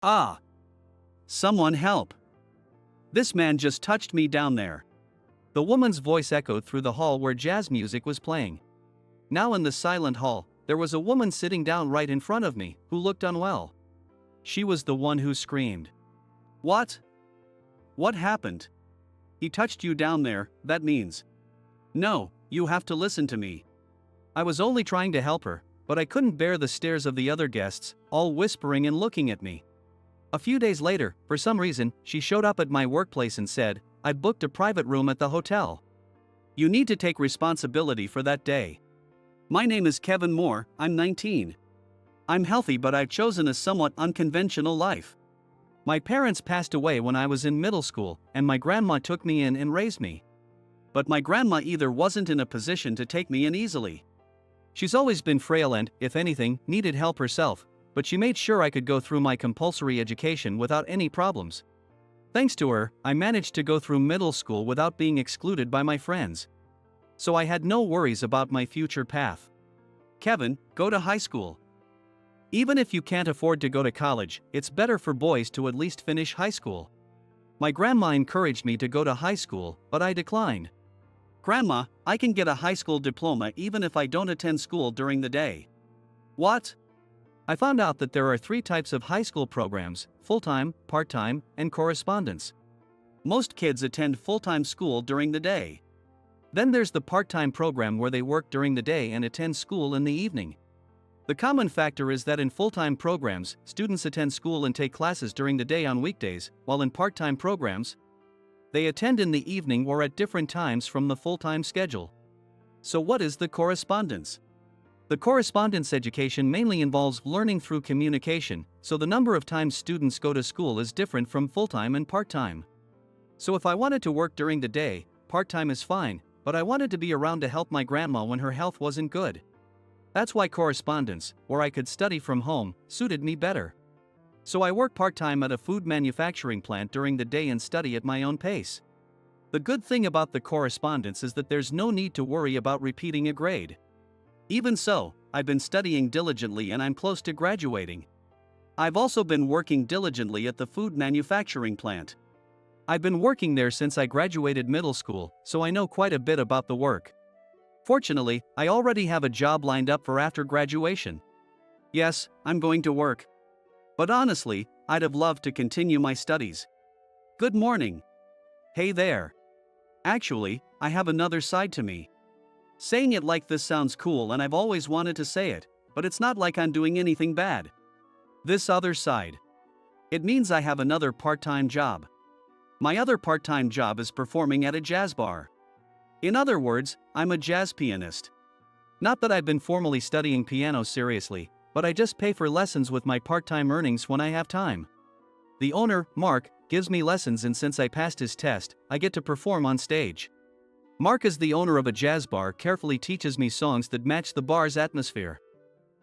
Ah! Someone help! This man just touched me down there. The woman's voice echoed through the hall where jazz music was playing. Now in the silent hall, there was a woman sitting down right in front of me, who looked unwell. She was the one who screamed. What? What happened? He touched you down there, that means. No, you have to listen to me. I was only trying to help her, but I couldn't bear the stares of the other guests, all whispering and looking at me. A few days later, for some reason, she showed up at my workplace and said, "I'd booked a private room at the hotel. You need to take responsibility for that day." My name is Kevin Moore, I'm 19. I'm healthy, but I've chosen a somewhat unconventional life. My parents passed away when I was in middle school, and my grandma took me in and raised me. But my grandma either wasn't in a position to take me in easily. She's always been frail and, if anything, needed help herself, but she made sure I could go through my compulsory education without any problems. Thanks to her, I managed to go through middle school without being excluded by my friends. So I had no worries about my future path. Kevin, go to high school. Even if you can't afford to go to college, it's better for boys to at least finish high school. My grandma encouraged me to go to high school, but I declined. Grandma, I can get a high school diploma even if I don't attend school during the day. What? I found out that there are 3 types of high school programs: full-time, part-time, and correspondence. Most kids attend full-time school during the day. Then there's the part-time program where they work during the day and attend school in the evening. The common factor is that in full-time programs, students attend school and take classes during the day on weekdays, while in part-time programs, they attend in the evening or at different times from the full-time schedule. So what is the correspondence? The correspondence education mainly involves learning through communication, so the number of times students go to school is different from full-time and part-time. So if I wanted to work during the day, part-time is fine, but I wanted to be around to help my grandma when her health wasn't good. That's why correspondence, where I could study from home, suited me better. So I work part-time at a food manufacturing plant during the day and study at my own pace. The good thing about the correspondence is that there's no need to worry about repeating a grade. Even so, I've been studying diligently and I'm close to graduating. I've also been working diligently at the food manufacturing plant. I've been working there since I graduated middle school, so I know quite a bit about the work. Fortunately, I already have a job lined up for after graduation. Yes, I'm going to work. But honestly, I'd have loved to continue my studies. Good morning. Hey there. Actually, I have another side to me. Saying it like this sounds cool and I've always wanted to say it, but it's not like I'm doing anything bad. This other side. It means I have another part-time job. My other part-time job is performing at a jazz bar. In other words, I'm a jazz pianist. Not that I've been formally studying piano seriously, but I just pay for lessons with my part-time earnings when I have time. The owner, Mark, gives me lessons, and since I passed his test, I get to perform on stage. Mark, as the owner of a jazz bar, carefully teaches me songs that match the bar's atmosphere.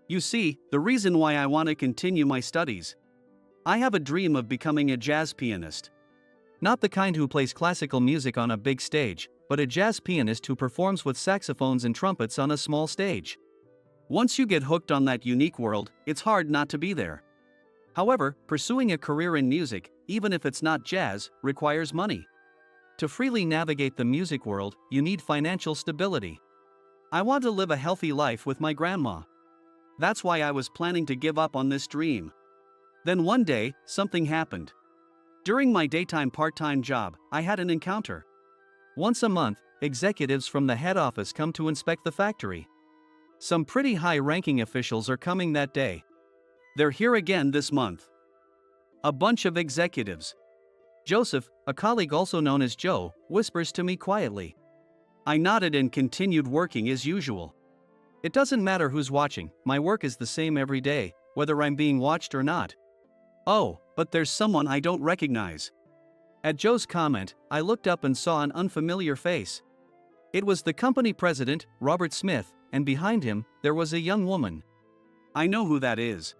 You see, the reason why I want to continue my studies. I have a dream of becoming a jazz pianist. Not the kind who plays classical music on a big stage, but a jazz pianist who performs with saxophones and trumpets on a small stage. Once you get hooked on that unique world, it's hard not to be there. However, pursuing a career in music, even if it's not jazz, requires money. To freely navigate the music world, you need financial stability. I want to live a healthy life with my grandma. That's why I was planning to give up on this dream. Then one day, something happened. During my daytime part-time job, I had an encounter. Once a month, executives from the head office come to inspect the factory. Some pretty high-ranking officials are coming that day. They're here again this month. A bunch of executives. Joseph, a colleague also known as Joe, whispers to me quietly. I nodded and continued working as usual. It doesn't matter who's watching, my work is the same every day, whether I'm being watched or not. Oh, but there's someone I don't recognize. At Joe's comment, I looked up and saw an unfamiliar face. It was the company president, Robert Smith, and behind him, there was a young woman. I know who that is.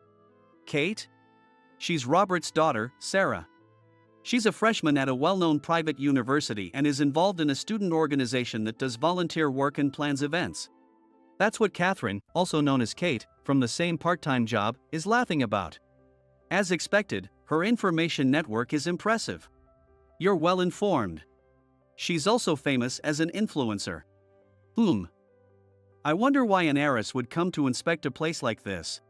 Kate? She's Robert's daughter, Sarah. She's a freshman at a well-known private university and is involved in a student organization that does volunteer work and plans events. That's what Catherine, also known as Kate, from the same part-time job, is laughing about. As expected, Her information network is impressive. You're well informed. She's also famous as an influencer. I wonder why an heiress would come to inspect a place like this.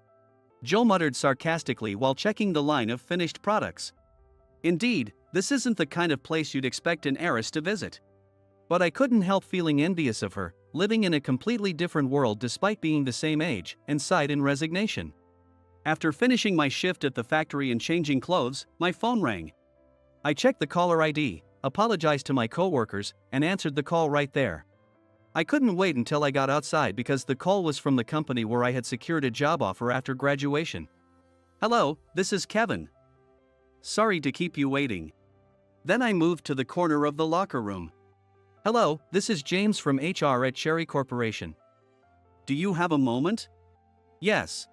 Joe muttered sarcastically while checking the line of finished products. Indeed, this isn't the kind of place you'd expect an heiress to visit. But I couldn't help feeling envious of her, living in a completely different world despite being the same age, and sighed in resignation. After finishing my shift at the factory and changing clothes, my phone rang. I checked the caller ID, apologized to my coworkers, and answered the call right there. I couldn't wait until I got outside because the call was from the company where I had secured a job offer after graduation. "Hello, this is Kevin. Sorry to keep you waiting." Then I moved to the corner of the locker room. "Hello, this is James from HR at Cherry Corporation. Do you have a moment?" "Yes.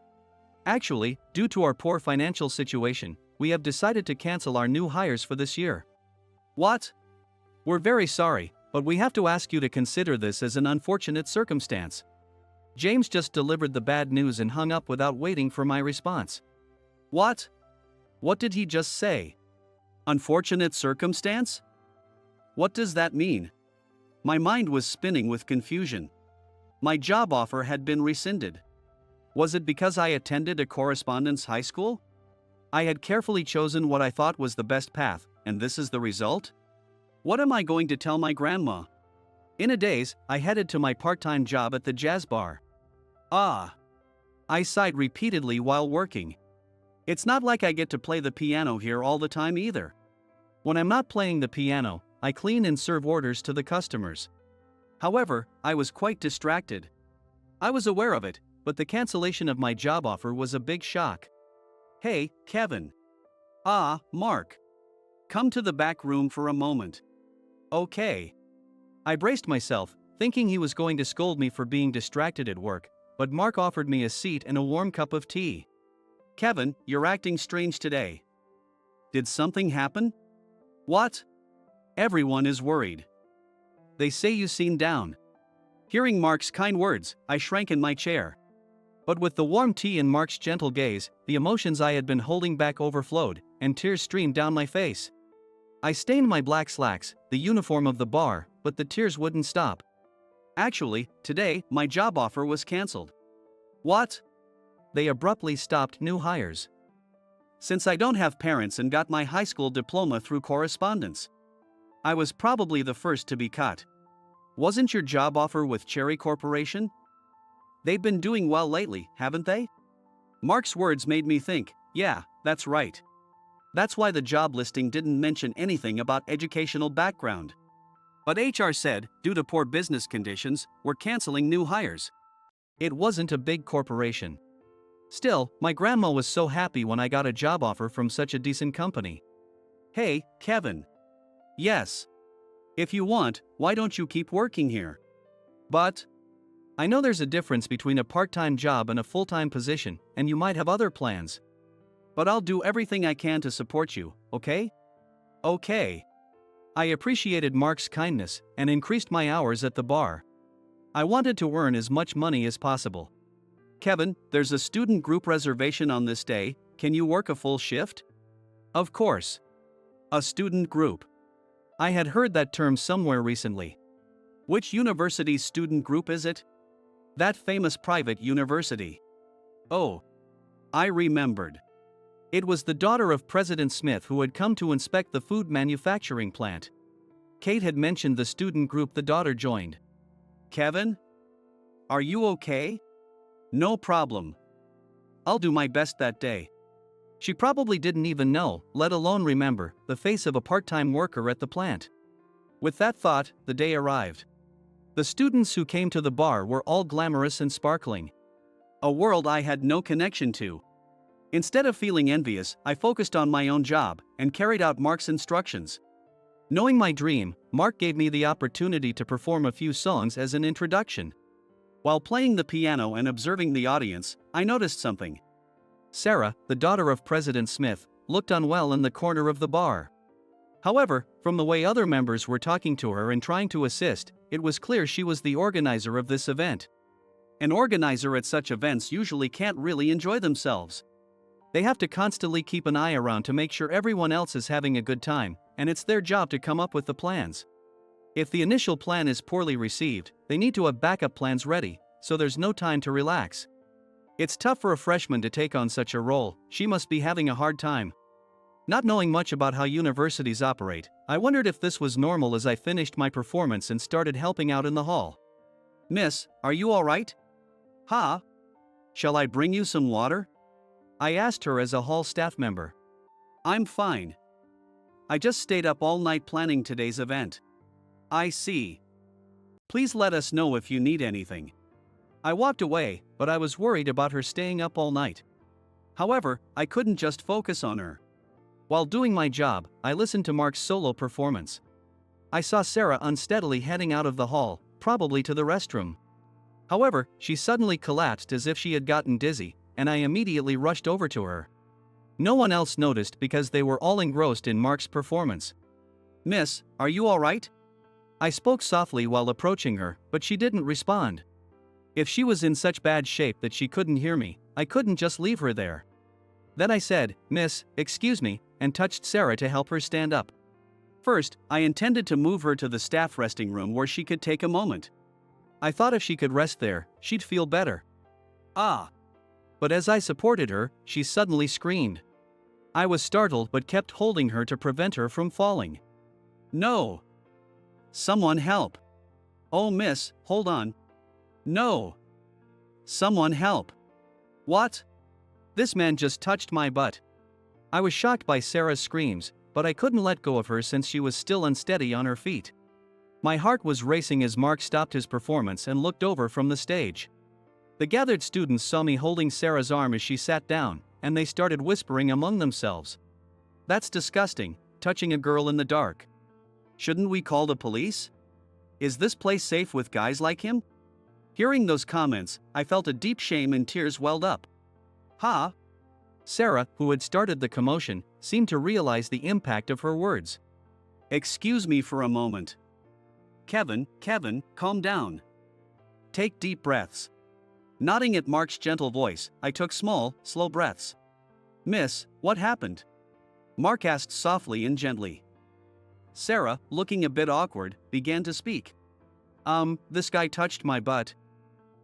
Actually, due to our poor financial situation, we have decided to cancel our new hires for this year." "What?" "We're very sorry, but we have to ask you to consider this as an unfortunate circumstance." James just delivered the bad news and hung up without waiting for my response. "What? What did he just say? Unfortunate circumstance? What does that mean?" My mind was spinning with confusion. My job offer had been rescinded. Was it because I attended a correspondence high school? I had carefully chosen what I thought was the best path, and this is the result? What am I going to tell my grandma? In a daze, I headed to my part-time job at the jazz bar. I sighed repeatedly while working. It's not like I get to play the piano here all the time either. When I'm not playing the piano, I clean and serve orders to the customers. However, I was quite distracted. I was aware of it, but the cancellation of my job offer was a big shock. "Hey, Kevin." Mark. "Come to the back room for a moment." "Okay." I braced myself, thinking he was going to scold me for being distracted at work, but Mark offered me a seat and a warm cup of tea. "Kevin, you're acting strange today. Did something happen?" "What?" "Everyone is worried. They say you seem down." Hearing Mark's kind words, I shrank in my chair. But with the warm tea and Mark's gentle gaze, the emotions I had been holding back overflowed, and tears streamed down my face. I stained my black slacks, the uniform of the bar, but the tears wouldn't stop. "Actually, today, my job offer was cancelled." "What?" They abruptly stopped new hires. Since I don't have parents and got my high school diploma through correspondence, I was probably the first to be cut. "Wasn't your job offer with Cherry Corporation? They've been doing well lately, haven't they?" Mark's words made me think, yeah, that's right. That's why the job listing didn't mention anything about educational background. But HR said, due to poor business conditions, we're canceling new hires. It wasn't a big corporation. Still, my grandma was so happy when I got a job offer from such a decent company. "Hey, Kevin." "Yes. If you want, why don't you keep working here?" "But I know there's a difference between a part-time job and a full-time position, and you might have other plans. But I'll do everything I can to support you, okay?" "Okay." I appreciated Mark's kindness and increased my hours at the bar. I wanted to earn as much money as possible. "Kevin, there's a student group reservation on this day, can you work a full shift?" "Of course." A student group. I had heard that term somewhere recently. Which university's student group is it? That famous private university. Oh. I remembered. It was the daughter of President Smith who had come to inspect the food manufacturing plant. Kate had mentioned the student group the daughter joined. "Kevin? Are you okay?" "No problem. I'll do my best that day." She probably didn't even know, let alone remember, the face of a part-time worker at the plant. With that thought, the day arrived. The students who came to the bar were all glamorous and sparkling. A world I had no connection to. Instead of feeling envious, I focused on my own job and carried out Mark's instructions. Knowing my dream, Mark gave me the opportunity to perform a few songs as an introduction. While playing the piano and observing the audience, I noticed something. Sarah, the daughter of President Smith, looked unwell in the corner of the bar. However, from the way other members were talking to her and trying to assist, it was clear she was the organizer of this event. An organizer at such events usually can't really enjoy themselves. They have to constantly keep an eye around to make sure everyone else is having a good time, and it's their job to come up with the plans. If the initial plan is poorly received, they need to have backup plans ready, so there's no time to relax. It's tough for a freshman to take on such a role. She must be having a hard time. Not knowing much about how universities operate, I wondered if this was normal as I finished my performance and started helping out in the hall. "Miss, are you alright? Ha? Shall I bring you some water?" I asked her as a hall staff member. "I'm fine. I just stayed up all night planning today's event." "I see. Please let us know if you need anything." I walked away, but I was worried about her staying up all night. However, I couldn't just focus on her. While doing my job, I listened to Mark's solo performance. I saw Sarah unsteadily heading out of the hall, probably to the restroom. However, she suddenly collapsed as if she had gotten dizzy, and I immediately rushed over to her. No one else noticed because they were all engrossed in Mark's performance. "Miss, are you alright?" I spoke softly while approaching her, but she didn't respond. If she was in such bad shape that she couldn't hear me, I couldn't just leave her there. Then I said, "Miss, excuse me," and touched Sarah to help her stand up. First, I intended to move her to the staff resting room where she could take a moment. I thought if she could rest there, she'd feel better. "Ah!" But as I supported her, she suddenly screamed. I was startled but kept holding her to prevent her from falling. "No! Someone help! Oh, miss, hold on! No! Someone help! What? This man just touched my butt." I was shocked by Sarah's screams, but I couldn't let go of her since she was still unsteady on her feet. My heart was racing as Mark stopped his performance and looked over from the stage. The gathered students saw me holding Sarah's arm as she sat down, and they started whispering among themselves. "That's disgusting, touching a girl in the dark. Shouldn't we call the police? Is this place safe with guys like him?" Hearing those comments, I felt a deep shame and tears welled up. "Ha!" Sarah, who had started the commotion, seemed to realize the impact of her words. "Excuse me for a moment. Kevin, calm down. Take deep breaths." Nodding at Mark's gentle voice, I took small, slow breaths. "Miss, what happened?" Mark asked softly and gently. Sarah, looking a bit awkward, began to speak. This guy touched my butt."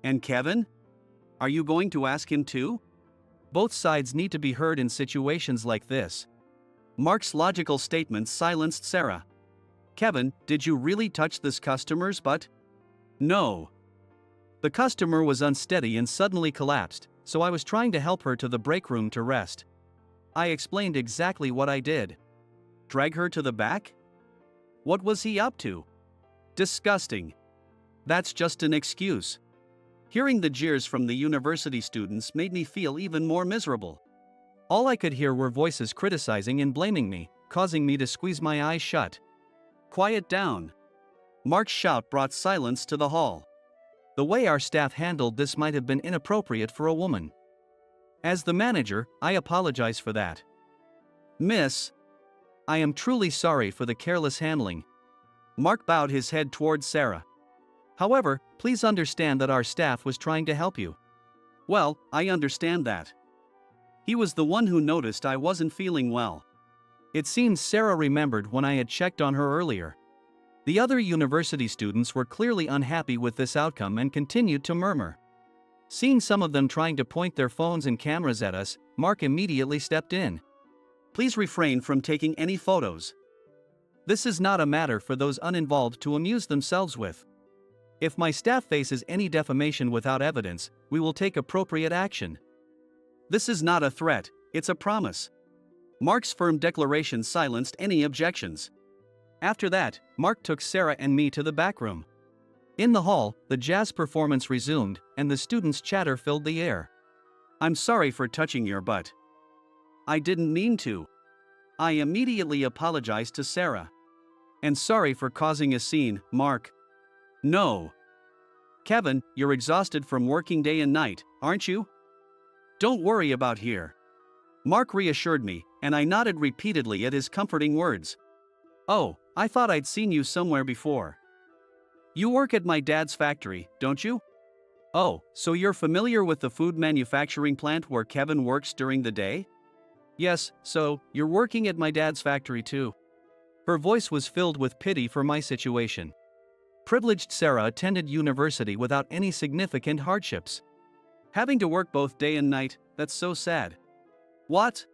"And Kevin? Are you going to ask him too?" Both sides need to be heard in situations like this. Mark's logical statements silenced Sarah. "Kevin, did you really touch this customer's butt?" "No." The customer was unsteady and suddenly collapsed, so I was trying to help her to the break room to rest. I explained exactly what I did. "Drag her to the back? What was he up to? Disgusting. That's just an excuse." Hearing the jeers from the university students made me feel even more miserable. All I could hear were voices criticizing and blaming me, causing me to squeeze my eyes shut. "Quiet down." Mark's shout brought silence to the hall. The way our staff handled this might have been inappropriate for a woman. As the manager, I apologize for that. "Miss, I am truly sorry for the careless handling." Mark bowed his head towards Sarah. "However, please understand that our staff was trying to help you." "Well, I understand that. He was the one who noticed I wasn't feeling well." It seems Sarah remembered when I had checked on her earlier. The other university students were clearly unhappy with this outcome and continued to murmur. Seeing some of them trying to point their phones and cameras at us, Mark immediately stepped in. "Please refrain from taking any photos. This is not a matter for those uninvolved to amuse themselves with. If my staff faces any defamation without evidence, we will take appropriate action." "This is not a threat, it's a promise." Mark's firm declaration silenced any objections. After that, Mark took Sarah and me to the back room. In the hall, the jazz performance resumed, and the students' chatter filled the air. "I'm sorry for touching your butt. I didn't mean to." I immediately apologized to Sarah. "And sorry for causing a scene, Mark." "No. Kevin, you're exhausted from working day and night, aren't you? Don't worry about here." Mark reassured me, and I nodded repeatedly at his comforting words. "Oh, I thought I'd seen you somewhere before. You work at my dad's factory, don't you? Oh, so you're familiar with the food manufacturing plant where Kevin works during the day?" Yes, so, you're working at my dad's factory too. Her voice was filled with pity for my situation. Privileged Sarah attended university without any significant hardships. Having to work both day and night, that's so sad. What?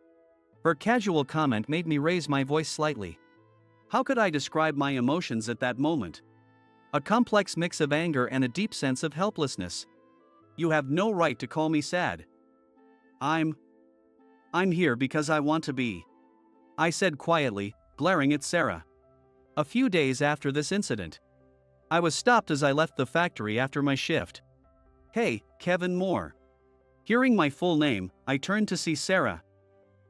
Her casual comment made me raise my voice slightly. How could I describe my emotions at that moment? A complex mix of anger and a deep sense of helplessness. You have no right to call me sad. I'm here because I want to be, I said quietly, glaring at Sarah. A few days after this incident, I was stopped as I left the factory after my shift. Hey, Kevin Moore. Hearing my full name, I turned to see Sarah.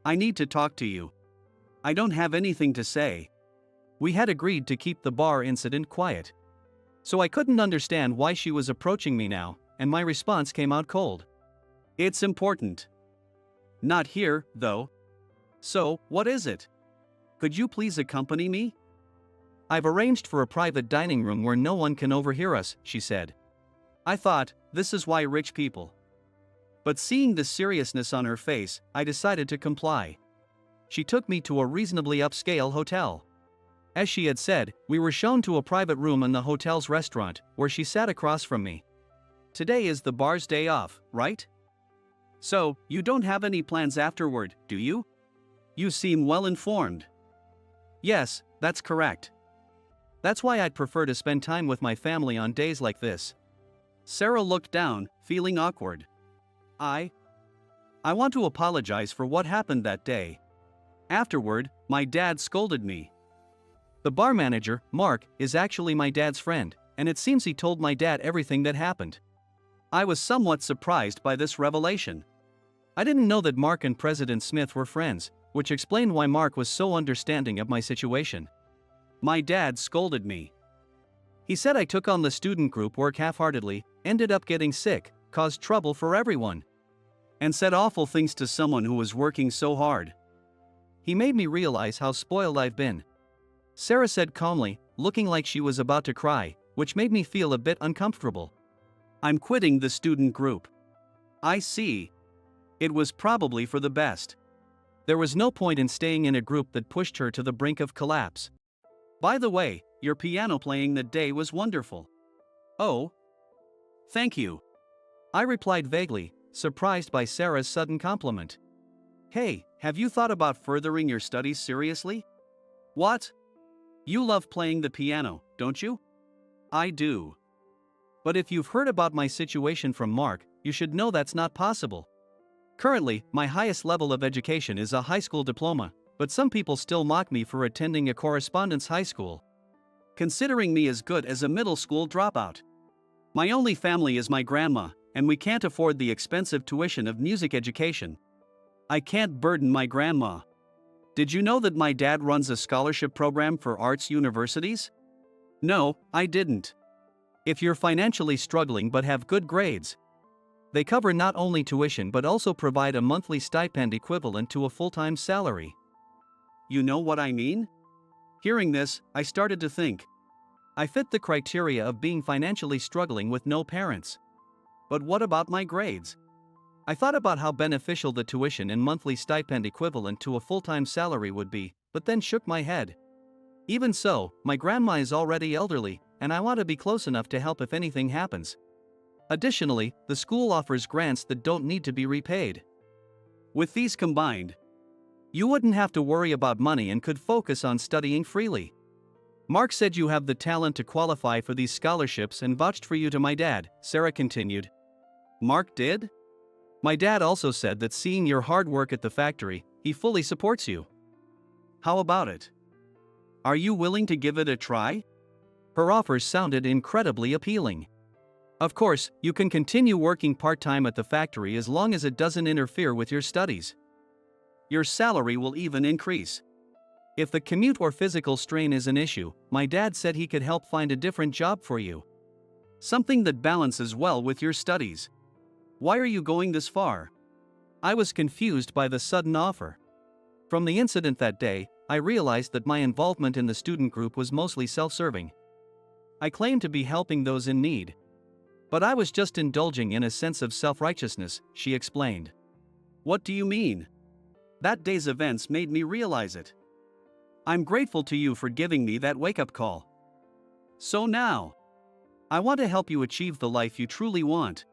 I need to talk to you. I don't have anything to say. We had agreed to keep the bar incident quiet. So I couldn't understand why she was approaching me now, and my response came out cold. It's important. Not here, though. So, what is it? Could you please accompany me? I've arranged for a private dining room where no one can overhear us, she said. I thought, this is why rich people. But seeing the seriousness on her face, I decided to comply. She took me to a reasonably upscale hotel. As she had said, we were shown to a private room in the hotel's restaurant, where she sat across from me. Today is the bar's day off, right? So, you don't have any plans afterward, do you? You seem well informed. Yes, that's correct. That's why I'd prefer to spend time with my family on days like this. Sarah looked down, feeling awkward. I want to apologize for what happened that day. Afterward, my dad scolded me. The bar manager, Mark, is actually my dad's friend, and it seems he told my dad everything that happened. I was somewhat surprised by this revelation. I didn't know that Mark and President Smith were friends, which explained why Mark was so understanding of my situation. My dad scolded me. He said I took on the student group work half-heartedly, ended up getting sick, caused trouble for everyone, and said awful things to someone who was working so hard. He made me realize how spoiled I've been. Sarah said calmly, looking like she was about to cry, which made me feel a bit uncomfortable. I'm quitting the student group. I see. It was probably for the best. There was no point in staying in a group that pushed her to the brink of collapse. By the way, your piano playing that day was wonderful. Oh. Thank you. I replied vaguely, surprised by Sarah's sudden compliment. Hey, have you thought about furthering your studies seriously? What? You love playing the piano, don't you? I do. But if you've heard about my situation from Mark, you should know that's not possible. Currently, my highest level of education is a high school diploma, but some people still mock me for attending a correspondence high school, considering me as good as a middle school dropout. My only family is my grandma, and we can't afford the expensive tuition of music education. I can't burden my grandma. Did you know that my dad runs a scholarship program for arts universities? No, I didn't. If you're financially struggling but have good grades, they cover not only tuition but also provide a monthly stipend equivalent to a full-time salary. You know what I mean? Hearing this, I started to think. I fit the criteria of being financially struggling with no parents. But what about my grades? I thought about how beneficial the tuition and monthly stipend equivalent to a full-time salary would be, but then shook my head. Even so, my grandma is already elderly, and I want to be close enough to help if anything happens. Additionally, the school offers grants that don't need to be repaid. With these combined, you wouldn't have to worry about money and could focus on studying freely. Mark said you have the talent to qualify for these scholarships and vouched for you to my dad, Sarah continued. Mark did? My dad also said that seeing your hard work at the factory, he fully supports you. How about it? Are you willing to give it a try? Her offers sounded incredibly appealing. Of course, you can continue working part-time at the factory as long as it doesn't interfere with your studies. Your salary will even increase. If the commute or physical strain is an issue, my dad said he could help find a different job for you. Something that balances well with your studies. Why are you going this far? I was confused by the sudden offer. From the incident that day, I realized that my involvement in the student group was mostly self-serving. I claimed to be helping those in need. But I was just indulging in a sense of self-righteousness, she explained. What do you mean? That day's events made me realize it. I'm grateful to you for giving me that wake-up call. So now, I want to help you achieve the life you truly want,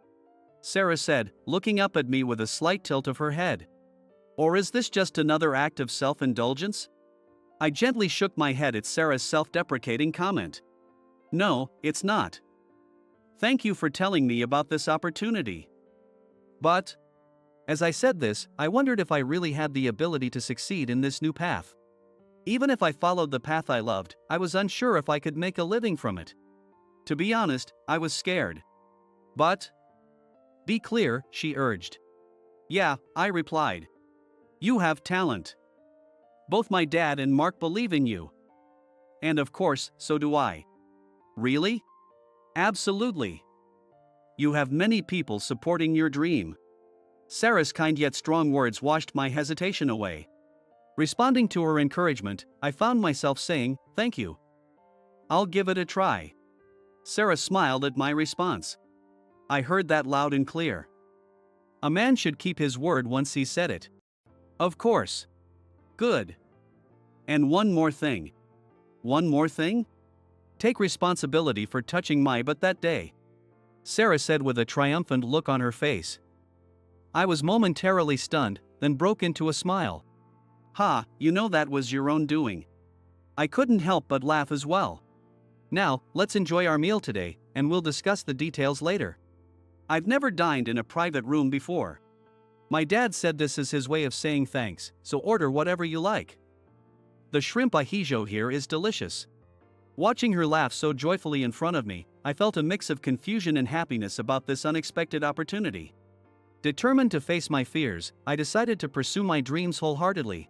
Sarah said, looking up at me with a slight tilt of her head. Or is this just another act of self-indulgence? I gently shook my head at Sarah's self-deprecating comment. No, it's not. Thank you for telling me about this opportunity. But, as I said this, I wondered if I really had the ability to succeed in this new path. Even if I followed the path I loved, I was unsure if I could make a living from it. To be honest, I was scared. But, be clear, she urged. Yeah, I replied. You have talent. Both my dad and Mark believe in you. And of course, so do I. Really? Absolutely. You have many people supporting your dream. Sarah's kind yet strong words washed my hesitation away. Responding to her encouragement, I found myself saying, thank you. I'll give it a try. Sarah smiled at my response. I heard that loud and clear. A man should keep his word once he said it. Of course. Good. And one more thing. One more thing? Take responsibility for touching my butt that day, Sarah said with a triumphant look on her face. I was momentarily stunned, then broke into a smile. Ha, you know that was your own doing. I couldn't help but laugh as well. Now, let's enjoy our meal today, and we'll discuss the details later. I've never dined in a private room before. My dad said this is his way of saying thanks, so order whatever you like. The shrimp ahijo here is delicious. Watching her laugh so joyfully in front of me, I felt a mix of confusion and happiness about this unexpected opportunity. Determined to face my fears, I decided to pursue my dreams wholeheartedly.